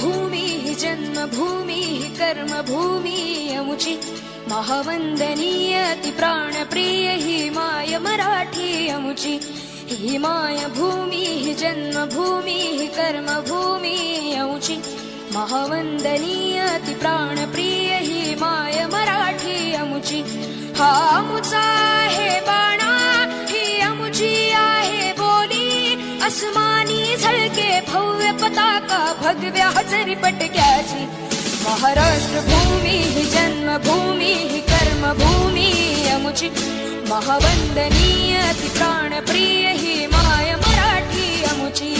भूमी ही जन्मभूमी ही कर्मभूमी अमुची महावंदनीय अति प्राणप्रिय ही माय मराठी अमुची ही माय भूमी ही जन्मभूमी ही कर्मभूमी अमुची महावंदनीय अति प्राणप्रिय ही माय मराठी अमुची हा अमुचा आहे बाणा ही अमुची आहे बोली अस्मानी झळके भव्य पताका भगव्या हजरी पटक्याची महाराष्ट्र भूमी ही जन्मभूमी ही कर्मभूमी अमुची महावंदनीय अति प्राणप्रिय ही माय मराठी अमुची।